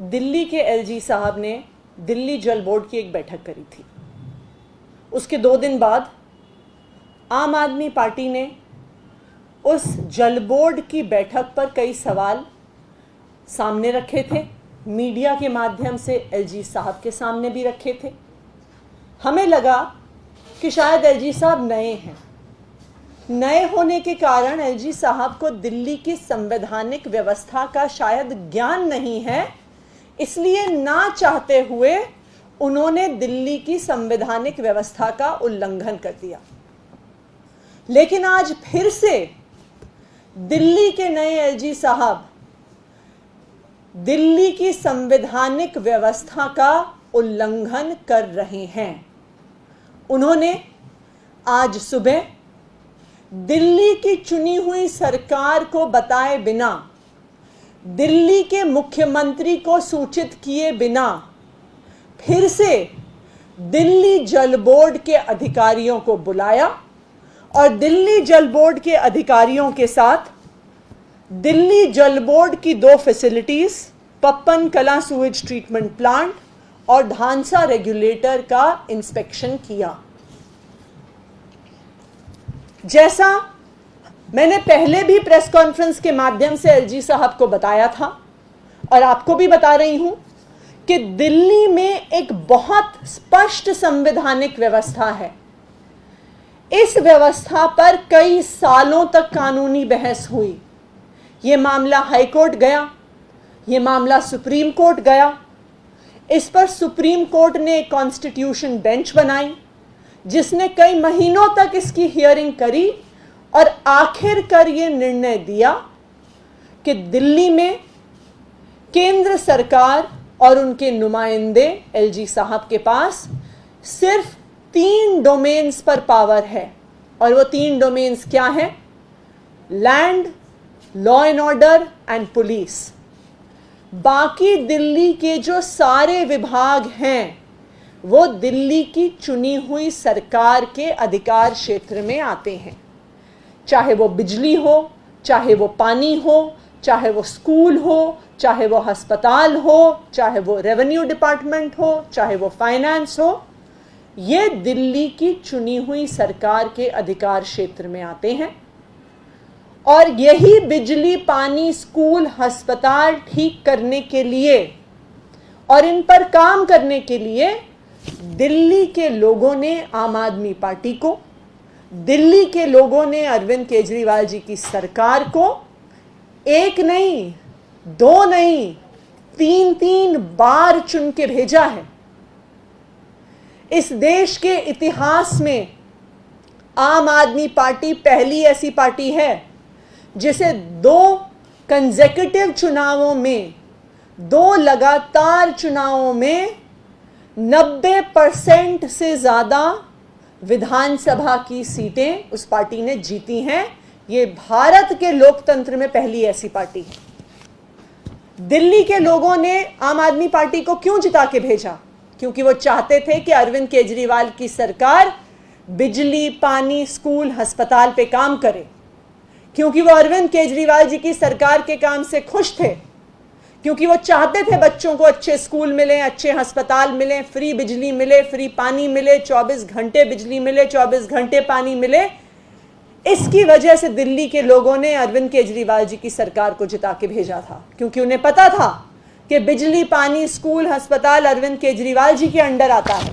दिल्ली के एलजी साहब ने दिल्ली जल बोर्ड की एक बैठक करी थी। उसके 2 दिन बाद आम आदमी पार्टी ने उस जल बोर्ड की बैठक पर कई सवाल सामने रखे थे, मीडिया के माध्यम से एलजी साहब के सामने भी रखे थे। हमें लगा कि शायद एलजी साहब नए हैं, नए होने के कारण एलजी साहब को दिल्ली की संवैधानिक व्यवस्था का शायद ज्ञान नहीं है, इसलिए ना चाहते हुए उन्होंने दिल्ली की संवैधानिक व्यवस्था का उल्लंघन कर दिया। लेकिन आज फिर से दिल्ली के नए एलजी साहब दिल्ली की संवैधानिक व्यवस्था का उल्लंघन कर रहे हैं। उन्होंने आज सुबह दिल्ली की चुनी हुई सरकार को बताए बिना, दिल्ली के मुख्यमंत्री को सूचित किए बिना फिर से दिल्ली जल बोर्ड के अधिकारियों को बुलाया और दिल्ली जल बोर्ड के अधिकारियों के साथ दिल्ली जल बोर्ड की 2 फैसिलिटीज, पप्पन कला सूएज ट्रीटमेंट प्लांट और ढांसा रेगुलेटर का इंस्पेक्शन किया। जैसा मैंने पहले भी प्रेस कॉन्फ्रेंस के माध्यम से एलजी साहब को बताया था और आपको भी बता रही हूं कि दिल्ली में एक बहुत स्पष्ट संवैधानिक व्यवस्था है। इस व्यवस्था पर कई सालों तक कानूनी बहस हुई। ये मामला हाई कोर्ट गया, ये मामला सुप्रीम कोर्ट गया। इस पर सुप्रीम कोर्ट ने एक कॉन्स्टिट्यूशन बेंच बनाई जिसने कई महीनों तक इसकी हियरिंग करी और आखिरकार ये निर्णय दिया कि दिल्ली में केंद्र सरकार और उनके नुमाइंदे एलजी साहब के पास सिर्फ 3 डोमेन्स पर पावर है और वो 3 डोमेन्स क्या हैं? Land, law and order and police. बाकी दिल्ली के जो सारे विभाग हैं वो दिल्ली की चुनी हुई सरकार के अधिकार क्षेत्र में आते हैं। चाहे वो बिजली हो, चाहे वो पानी हो, चाहे वो स्कूल हो, चाहे वो अस्पताल हो, चाहे वो रेवेन्यू डिपार्टमेंट हो, चाहे वो फाइनेंस हो, ये दिल्ली की चुनी हुई सरकार के अधिकार क्षेत्र में आते हैं। और यही बिजली, पानी, स्कूल, अस्पताल ठीक करने के लिए और इन पर काम करने के लिए दिल्ली के लोगों ने आम आदमी पार्टी को, दिल्ली के लोगों ने अरविंद केजरीवाल जी की सरकार को 1 नहीं, 2 नहीं, 3 बार चुन के भेजा है। इस देश के इतिहास में आम आदमी पार्टी पहली ऐसी पार्टी है जिसे 2 कंसेक्यूटिव चुनावों में, 2 लगातार चुनावों में 90% से ज्यादा विधानसभा की सीटें उस पार्टी ने जीती हैं। ये भारत के लोकतंत्र में पहली ऐसी पार्टी है। दिल्ली के लोगों ने आम आदमी पार्टी को क्यों जिता के भेजा? क्योंकि वो चाहते थे कि अरविंद केजरीवाल की सरकार बिजली, पानी, स्कूल, अस्पताल पे काम करे। क्योंकि वो अरविंद केजरीवाल जी की सरकार के काम से खुश थे, क्योंकि वो चाहते थे बच्चों को अच्छे स्कूल मिले, अच्छे अस्पताल मिले, फ्री बिजली मिले, फ्री पानी मिले, 24 घंटे बिजली मिले, 24 घंटे पानी मिले। इसकी वजह से दिल्ली के लोगों ने अरविंद केजरीवाल जी की सरकार को जिता के भेजा था, क्योंकि उन्हें पता था कि बिजली, पानी, स्कूल, अस्पताल अरविंद केजरीवाल जी के अंडर आता है।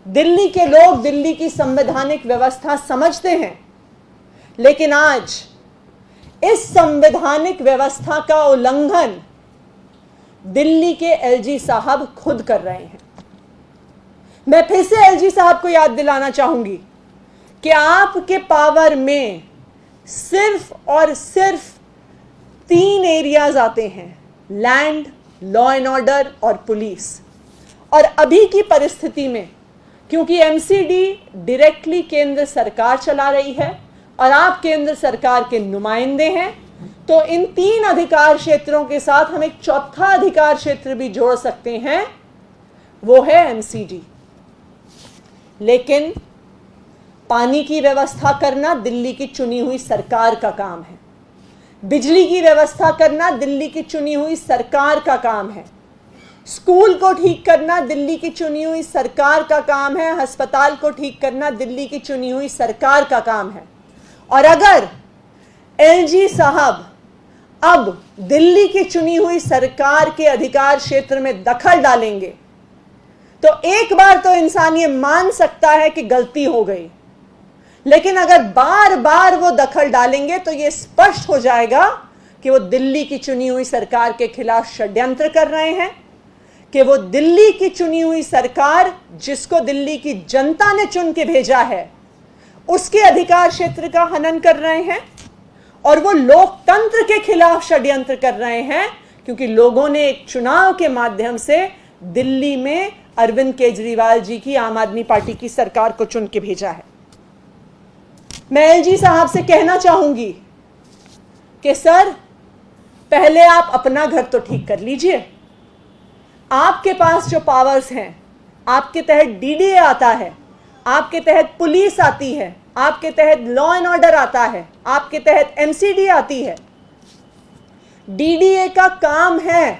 दिल्ली के लोग दिल्ली की संवैधानिक व्यवस्था समझते हैं, लेकिन आज इस संवैधानिक व्यवस्था का उल्लंघन दिल्ली के एलजी साहब खुद कर रहे हैं। मैं फिर से एलजी साहब को याद दिलाना चाहूंगी कि आपके पावर में सिर्फ और सिर्फ 3 एरियाज आते हैं: लैंड, लॉ एंड ऑर्डर और पुलिस। और अभी की परिस्थिति में, क्योंकि एमसीडी डायरेक्टली केंद्र सरकार चला रही है और आप केंद्र सरकार के नुमाइंदे हैं, तो इन 3 अधिकार क्षेत्रों के साथ हम एक चौथा अधिकार क्षेत्र भी जोड़ सकते हैं, वो है एमसीडी। लेकिन पानी की व्यवस्था करना दिल्ली की चुनी हुई सरकार का काम है, बिजली की व्यवस्था करना दिल्ली की चुनी हुई सरकार का काम है, स्कूल को ठीक करना दिल्ली की चुनी हुई सरकार का काम है, अस्पताल को ठीक करना दिल्ली की चुनी हुई सरकार का काम है। और अगर एलजी साहब अब दिल्ली की चुनी हुई सरकार के अधिकार क्षेत्र में दखल डालेंगे तो एक बार तो इंसान ये मान सकता है कि गलती हो गई, लेकिन अगर बार बार वो दखल डालेंगे तो ये स्पष्ट हो जाएगा कि वो दिल्ली की चुनी हुई सरकार के खिलाफ षड्यंत्र कर रहे हैं, कि वो दिल्ली की चुनी हुई सरकार जिसको दिल्ली की जनता ने चुन के भेजा है उसके अधिकार क्षेत्र का हनन कर रहे हैं, और वो लोकतंत्र के खिलाफ षड्यंत्र कर रहे हैं, क्योंकि लोगों ने एक चुनाव के माध्यम से दिल्ली में अरविंद केजरीवाल जी की आम आदमी पार्टी की सरकार को चुन के भेजा है। मैं एलजी साहब से कहना चाहूंगी कि सर, पहले आप अपना घर तो ठीक कर लीजिए। आपके पास जो पावर्स हैं, आपके तहत डीडीए आता है, आपके तहत पुलिस आती है, आपके तहत लॉ एंड ऑर्डर आता है, आपके तहत एमसीडी आती है। डीडीए का काम है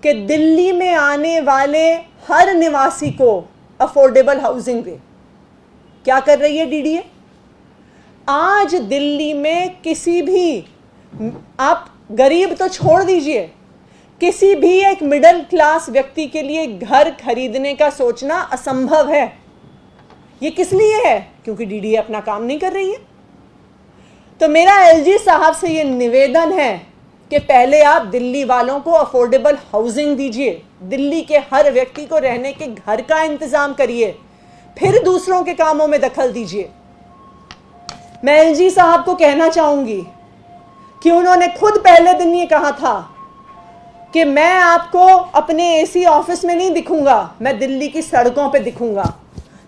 कि दिल्ली में आने वाले हर निवासी को अफोर्डेबल हाउसिंग दे। क्या कर रही है डीडीए? आज दिल्ली में किसी भी, आप गरीब तो छोड़ दीजिए, किसी भी एक मिडिल क्लास व्यक्ति के लिए घर खरीदने का सोचना असंभव है। ये किस लिए है? क्योंकि डीडीए अपना काम नहीं कर रही है। तो मेरा एलजी साहब से ये निवेदन है कि पहले आप दिल्ली वालों को अफोर्डेबल हाउसिंग दीजिए, दिल्ली के हर व्यक्ति को रहने के घर का इंतजाम करिए, फिर दूसरों के कामों में दखल दीजिए। मैं एलजी साहब को कहना चाहूंगी कि उन्होंने खुद पहले दिन ये कहा था कि मैं आपको अपने एसी ऑफिस में नहीं दिखूंगा, मैं दिल्ली की सड़कों पे दिखूंगा।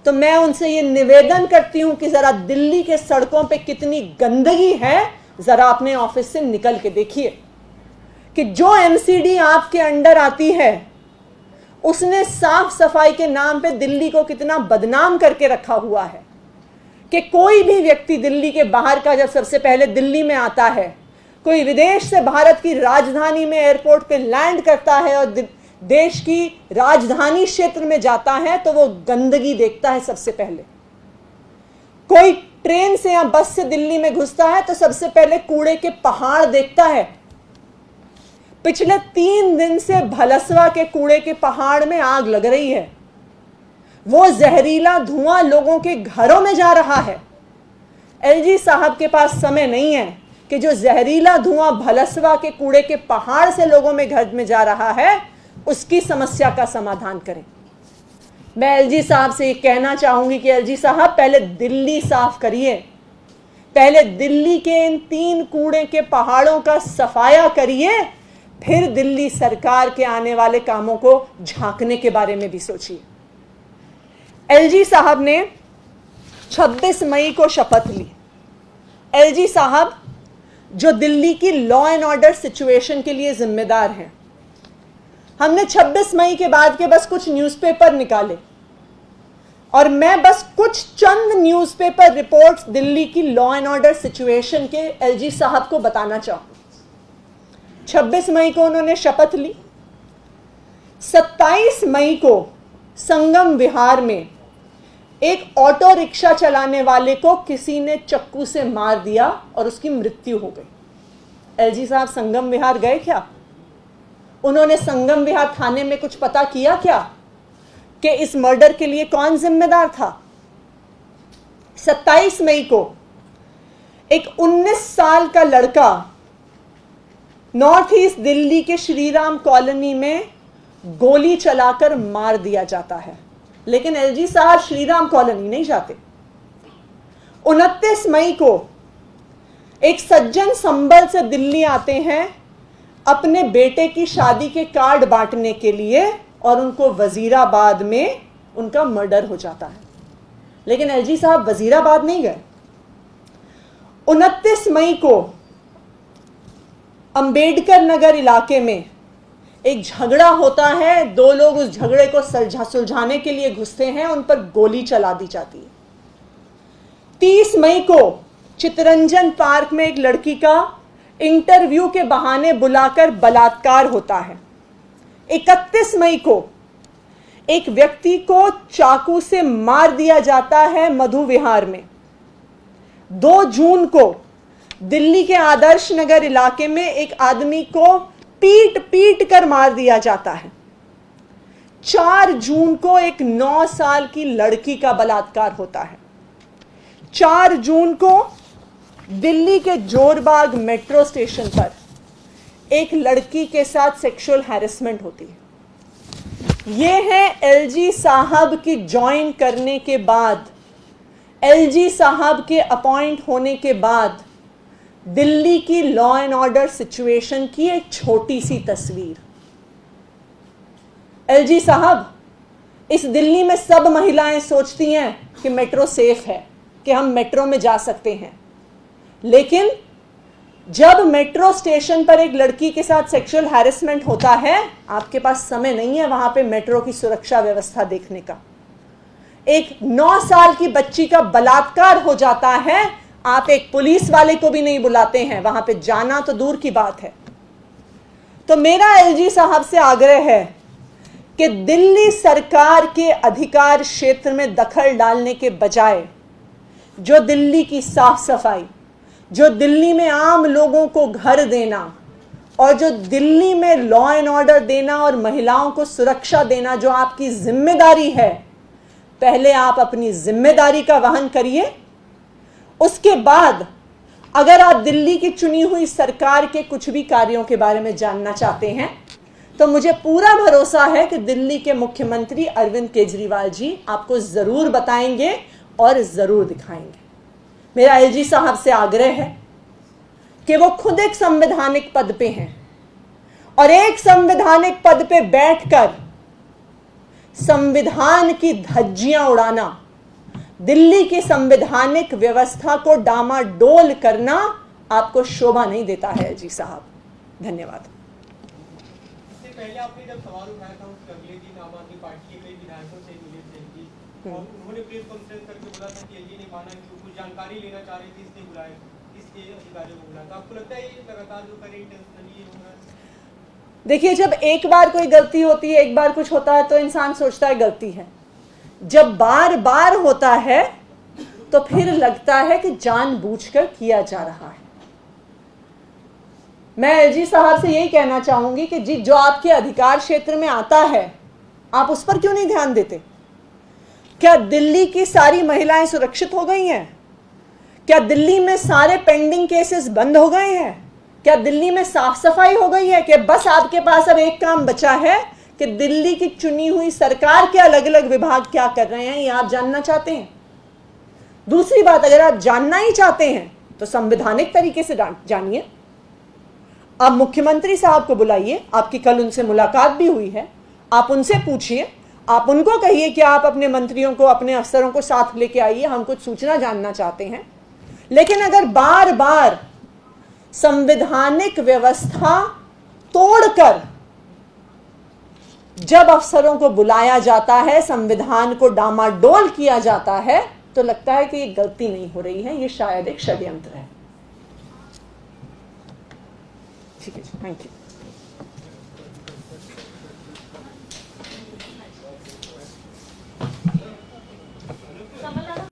तो मैं उनसे ये निवेदन करती हूं कि जरा दिल्ली के सड़कों पे कितनी गंदगी है, जरा अपने ऑफिस से निकल के देखिए कि जो एमसीडी आपके अंडर आती है उसने साफ सफाई के नाम पे दिल्ली को कितना बदनाम करके रखा हुआ है, कि कोई भी व्यक्ति दिल्ली के बाहर का जब सबसे पहले दिल्ली में आता है, कोई विदेश से भारत की राजधानी में एयरपोर्ट पे लैंड करता है और देश की राजधानी क्षेत्र में जाता है तो वो गंदगी देखता है सबसे पहले। कोई ट्रेन से या बस से दिल्ली में घुसता है तो सबसे पहले कूड़े के पहाड़ देखता है। पिछले 3 दिन से भलसवा के कूड़े के पहाड़ में आग लग रही है, वो जहरीला धुआं लोगों के घरों में जा रहा है। एलजी साहब के पास समय नहीं है कि जो जहरीला धुआं भलसवा के कूड़े के पहाड़ से लोगों में घर में जा रहा है उसकी समस्या का समाधान करें। मैं एलजी साहब से ये कहना चाहूंगी कि एलजी साहब, पहले दिल्ली साफ करिए, पहले दिल्ली के इन 3 कूड़े के पहाड़ों का सफाया करिए, फिर दिल्ली सरकार के आने वाले कामों को झांकने के बारे में भी सोचिए। एलजी साहब ने 26 मई को शपथ ली। एलजी साहब जो दिल्ली की लॉ एंड ऑर्डर सिचुएशन के लिए जिम्मेदार हैं, हमने 26 मई के बाद के बस कुछ न्यूज़पेपर निकाले और मैं बस कुछ चंद न्यूज़पेपर रिपोर्ट्स दिल्ली की लॉ एंड ऑर्डर सिचुएशन के एलजी साहब को बताना चाहूं। 26 मई को उन्होंने शपथ ली। 27 मई को संगम विहार में एक ऑटो रिक्शा चलाने वाले को किसी ने चक्कू से मार दिया और उसकी मृत्यु हो गई। एलजी साहब संगम विहार गए क्या? उन्होंने संगम विहार थाने में कुछ पता किया क्या कि इस मर्डर के लिए कौन जिम्मेदार था? 27 मई को एक 19 साल का लड़का नॉर्थ ईस्ट दिल्ली के श्रीराम कॉलोनी में गोली चलाकर मार दिया जाता है, लेकिन एलजी साहब श्रीराम कॉलोनी नहीं जाते। 29 मई को एक सज्जन संभल से दिल्ली आते हैं अपने बेटे की शादी के कार्ड बांटने के लिए और उनको वजीराबाद में उनका मर्डर हो जाता है, लेकिन एलजी साहब वजीराबाद नहीं गए। 29 मई को अंबेडकर नगर इलाके में एक झगड़ा होता है, 2 लोग उस झगड़े को सुलझाने के लिए घुसते हैं, उन पर गोली चला दी जाती है। 30 मई को चितरंजन पार्क में एक लड़की का इंटरव्यू के बहाने बुलाकर बलात्कार होता है। 31 मई को एक व्यक्ति को चाकू से मार दिया जाता है मधु विहार में। 2 जून को दिल्ली के आदर्श नगर इलाके में एक आदमी को पीट पीट कर मार दिया जाता है। 4 जून को एक 9 साल की लड़की का बलात्कार होता है। 4 जून को दिल्ली के जोरबाग मेट्रो स्टेशन पर एक लड़की के साथ सेक्सुअल हैरेसमेंट होती है। यह है एलजी साहब की ज्वाइन करने के बाद, एलजी साहब के अपॉइंट होने के बाद दिल्ली की लॉ एंड ऑर्डर सिचुएशन की एक छोटी सी तस्वीर। एलजी साहब, इस दिल्ली में सब महिलाएं सोचती हैं कि मेट्रो सेफ है, कि हम मेट्रो में जा सकते हैं, लेकिन जब मेट्रो स्टेशन पर एक लड़की के साथ सेक्सुअल हैरेसमेंट होता है, आपके पास समय नहीं है वहां पे मेट्रो की सुरक्षा व्यवस्था देखने का। एक 9 साल की बच्ची का बलात्कार हो जाता है, आप एक पुलिस वाले को भी नहीं बुलाते हैं, वहां पे जाना तो दूर की बात है। तो मेरा एलजी साहब से आग्रह है कि दिल्ली सरकार के अधिकार क्षेत्र में दखल डालने के बजाय जो दिल्ली की साफ सफाई, जो दिल्ली में आम लोगों को घर देना और जो दिल्ली में लॉ एंड ऑर्डर देना और महिलाओं को सुरक्षा देना जो आपकी जिम्मेदारी है, पहले आप अपनी जिम्मेदारी का वहन करिए। उसके बाद अगर आप दिल्ली की चुनी हुई सरकार के कुछ भी कार्यों के बारे में जानना चाहते हैं तो मुझे पूरा भरोसा है कि दिल्ली के मुख्यमंत्री अरविंद केजरीवाल जी आपको जरूर बताएंगे और जरूर दिखाएंगे। मेरा एलजी साहब से आग्रह है कि वो खुद एक संवैधानिक पद पे हैं और एक संवैधानिक पद पे बैठकर संविधान की धज्जियां उड़ाना, दिल्ली की संवैधानिक व्यवस्था को डामाडोल करना आपको शोभा नहीं देता है एलजी साहब। धन्यवाद। पहले आपने जब सवाल उठाया था उसके अगले दिन आम आदमी पार्टी के कई विधायकों से मिले थे और उन्होंने प्रेस कॉन्फ्रेंस करके बोला था कि एलजी ने माना कि कुछ जानकारी लेना चाह रही थी, इसलिए बुलाए, इसके अधिकारियों को बुलाया। तो आपको लगता है ये लगातार जो करे इंटेंशनली हो रहा है? देखिए, जब एक बार कोई गलती होती है, एक बार कुछ होता है तो इंसान सोचता है गलती है। जब बार बार होता है तो फिर लगता है कि जानबूझकर किया जा रहा है। मैं एलजी साहब से यही कहना चाहूंगी कि जी जो आपके अधिकार क्षेत्र में आता है आप उस पर क्यों नहीं ध्यान देते? क्या दिल्ली की सारी महिलाएं सुरक्षित हो गई हैं? क्या दिल्ली में सारे पेंडिंग केसेस बंद हो गए हैं? क्या दिल्ली में साफ सफाई हो गई है? कि बस आपके पास अब एक काम बचा है कि दिल्ली की चुनी हुई सरकार के अलग अलग विभाग क्या कर रहे हैं ये आप जानना चाहते हैं? दूसरी बात, अगर आप जानना ही चाहते हैं तो संवैधानिक तरीके से जानिए। आप मुख्यमंत्री साहब को बुलाइए, आपकी कल उनसे मुलाकात भी हुई है, आप उनसे पूछिए, आप उनको कहिए कि आप अपने मंत्रियों को, अपने अफसरों को साथ लेके आइए, हम कुछ सूचना जानना चाहते हैं। लेकिन अगर बार बार संवैधानिक व्यवस्था तोड़कर जब अफसरों को बुलाया जाता है, संविधान को डामाडोल किया जाता है, तो लगता है कि ये गलती नहीं हो रही है, ये शायद एक षड्यंत्र है। ठीक है जी, थैंक यू।